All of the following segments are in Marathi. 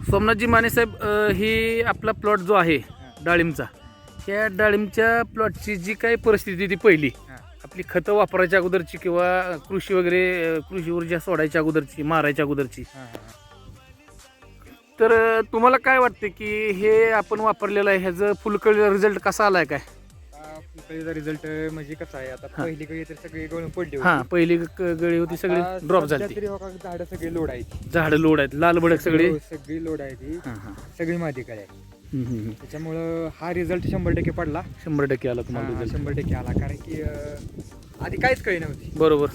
सोमनाथजी माने साहेब, ही आपला प्लॉट जो आहे डाळिंबचा, या डाळिंबच्या प्लॉटची जी काही परिस्थिती ती पहिली आपली खतं वापरायच्या अगोदरची किंवा कृषी वगैरे कृषी ऊर्जा सोडायच्या अगोदरची, मारायच्या अगोदरची, तर तुम्हाला काय वाटते की हे आपण वापरलेलं आहे ह्याचं फुलकळीचा रिझल्ट कसा आलाय काय? फुलकळीचा रिझल्ट म्हणजे कसा आहे, आता पहिली कळी तर सगळी गळून पडली हा, पहिली गळी होती सगळी ड्रॉप झाली, झाडं सगळी लोड आहेत, झाडं लोड आहेत, लाल भडक सगळी लोड आहे ती सगळी मादी कळी आहे. हम्म. त्याच्यामुळं हा रिझल्ट 100% पडला. 100% आला तुम्हाला रिझल्ट? 100% आला, कारण की आधी काहीच कळी नव्हती. बरोबर,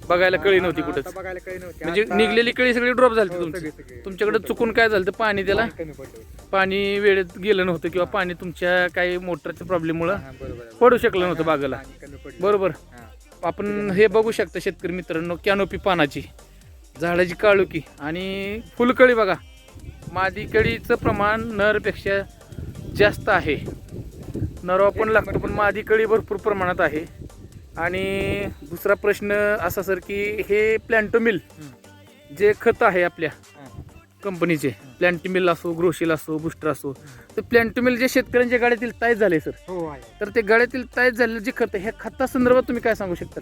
बघायला कळी नव्हती कुठं, बघायला कळी नव्हती, म्हणजे निघलेली कळी सगळी ड्रॉप झाली तुमची. सगळी तुमच्याकडे चुकून काय झालं, पाणी त्याला कमी पडलं, पाणी वेळेत गेलं नव्हतं किंवा पाणी तुमच्या काही मोटरच्या प्रॉब्लेममुळे बरोबर पडू शकलं नव्हतं बागेला. कमी पडलं. बरोबर. आपण हे बघू शकता शेतकरी मित्रांनो, कॅनोपी पानाची, झाडाची काळुकी आणि फुलकळी बघा. मादी कळीचं प्रमाण नरपेक्षा जास्त आहे. नरवा पण लागतो, पण मादी कळी भरपूर प्रमाणात आहे. आणि दुसरा प्रश्न असा सर की हे प्लॅन्टोमिल जे खत आहे आपल्या कंपनीचे, प्लॅन्टोमिल असो, ग्रोशिल असो, बुस्टर असो, तर प्लॅन्टोमिल जे शेतकऱ्यांच्या गाड्यातील ताईत झाले सर, हो आहे. तर ते गाड्यातील ताईत झालेलं जे खत, ह्या खता संदर्भात तुम्ही काय सांगू शकता?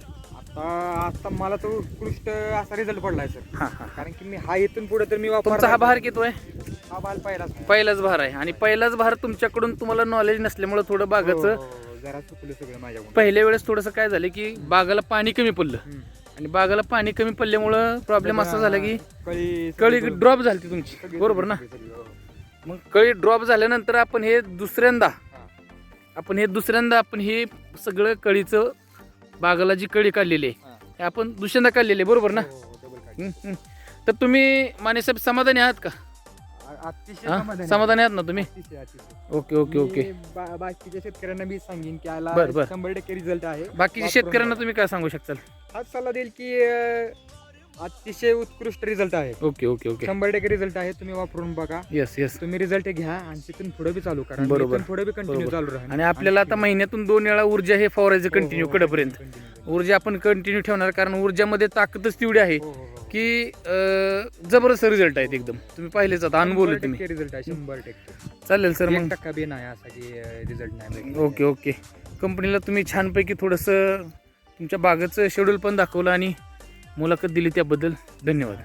आता मला तो उत्कृष्ट असा रिझल्ट पडलाय सर. हा हा, कारण की मी हा इथून पुढे तर मी तुमचा हा भार किती आहे? हा बाल पहिलाच पहिलाच भार आहे. आणि पहिलाच भार तुमच्याकडून तुम्हाला नॉलेज नसल्यामुळे थोडं बागाचं जरा चुकलं सगळं माझ्याकडून. पहिल्या वेळेस थोडंसं काय झालं की बागाला पाणी कमी पडलं, आणि बागाला पाणी कमी पडल्यामुळं प्रॉब्लेम असा झाला की कळी ड्रॉप झाली तुमची, बरोबर ना? मग कळी ड्रॉप झाल्यानंतर आपण हे दुसऱ्यांदा आपण हे सगळं कळीचं बागाला जी कळी काढलेली आहे हे आपण दुसऱ्यांदा काढलेली आहे, बरोबर ना? तर तुम्ही माने साहेब समाधानी आहात का? समाधानी आहात ना तुम्ही? Okay okay okay. बाकीच्या शेतकऱ्यांना मी सांगेन की याला बर बर, 100% रिझल्ट आहे. बाकीच्या शेतकऱ्यांना तुम्ही काय सांगू शकता? हाच सल्ला देईल की अतिशय उत्कृष्ट रिझल्ट आहे. Okay okay okay. 100% रिझल्ट आहे, तुम्ही वापरून बघा. येस येस, तुम्ही रिझल्ट घ्या आणि तिथून पुढे बी चालू करा. बरोबर. पुढे बी कंटिन्यू चालू राहा. आणि आपल्याला आता महिन्यातून 2 वेळा ऊर्जा हे फवारायचं कंटिन्यू कडेपर्यंत. ऊर्जा आपण कंटिन्यू ठेवणार, कारण ऊर्जामध्ये ताकदच तेवढी आहे की जबरदस्त रिझल्ट आहेत एकदम. तुम्ही पाहिलेच आता, अनुभवले तुम्ही. रिझल्ट आहे 100%. चालेल सर, मग 1% बी नाही असा की रिझल्ट नाही. Okay okay. कंपनीला तुम्ही छानपैकी थोडंसं तुमच्या बागेचं शेड्यूल पण दाखवलं आणि मुलाखत दिली, त्याबद्दल धन्यवाद.